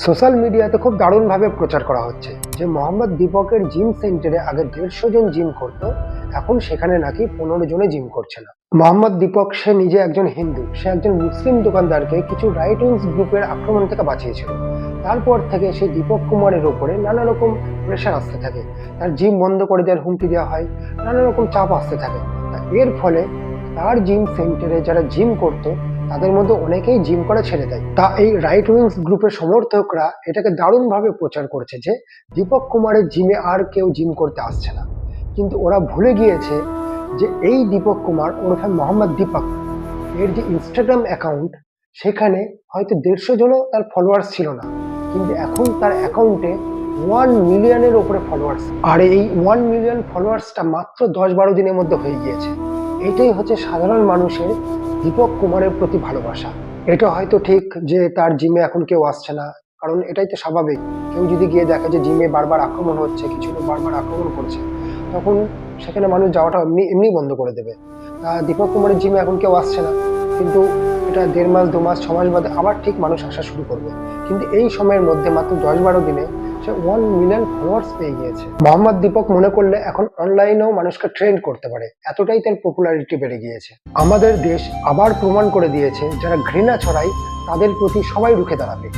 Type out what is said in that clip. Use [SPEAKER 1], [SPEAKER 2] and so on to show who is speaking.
[SPEAKER 1] Social মিডিয়াতে খুব দারুণভাবে প্রচার করা হচ্ছে যে মোহাম্মদ দীপকের জিম সেন্টারে আগে 150 জন জিম করতো, এখন সেখানে নাকি 15 জনে জিম করছে না। মোহাম্মদ দীপক সে নিজে একজন হিন্দু, সে একজন মুসলিম দোকানদারকে কিছু রাইট উইংস গ্রুপের আক্রমণ থেকে বাঁচিয়েছিল। তারপর থেকে সেই দীপক কুমারের ওপরে নানা রকম প্রেশার আসতে থাকে, তার জিম বন্ধ করে দেওয়ার হুমকি দেওয়া হয়, নানা রকম চাপ আসতে থাকে। তা এর ফলে তার জিম সেন্টারে যারা জিম করতো তাদের মধ্যে অনেকেই জিম করা ছেড়ে দেয়। তা এই রাইট উইংস গ্রুপের সমর্থকরা এটাকে দারুণভাবে প্রচার করছে যে দীপক কুমারের জিমে আর কেউ জিম করতে আসছে না। কিন্তু ওরা ভুলে গিয়েছে যে এই দীপক কুমার ওরফে মোহাম্মদ দীপক এর যে ইনস্টাগ্রাম অ্যাকাউন্ট, সেখানে হয়তো 150 জনও তার ফলোয়ার্স ছিল না, কিন্তু এখন তার অ্যাকাউন্টে 1 মিলিয়নের উপরে ফলোয়ার্স। আর এই 1 মিলিয়ন ফলোয়ার্সটা মাত্র 10-12 দিনের মধ্যে হয়ে গিয়েছে। এটাই হচ্ছে সাধারণ মানুষের দীপক কুমারের প্রতি ভালোবাসা। এটা হয়তো ঠিক যে তার জিমে এখন কেউ আসছে না, কারণ এটাই তো স্বাভাবিক। কেউ যদি গিয়ে দেখে যে জিমে বারবার আক্রমণ হচ্ছে, কিছু লোক বারবার আক্রমণ করছে, তখন সেখানে মানুষ যাওয়াটা এমনি এমনি বন্ধ করে দেবে। দীপক কুমারের জিমে এখন কেউ আসছে না, কিন্তু এটা 1.5 মাস 2 মাস 6 মাস বাদে আবার ঠিক মানুষ আসা শুরু করবে। কিন্তু এই সময়ের মধ্যে মাত্র 10-12 দিনে সে 1 মিলিয়ন ফলোয়ার্স পেয়ে গিয়েছে। মোহাম্মদ দীপক মনে করলে এখন অনলাইনেও মানুষকে ট্রেন্ড করতে পারে, এতটাই তার পপুলারিটি বেড়ে গিয়েছে। আমাদের দেশ আবার প্রমাণ করে দিয়েছে যারা ঘৃণা ছড়ায় তাদের প্রতি সবাই রুখে দাঁড়াবে।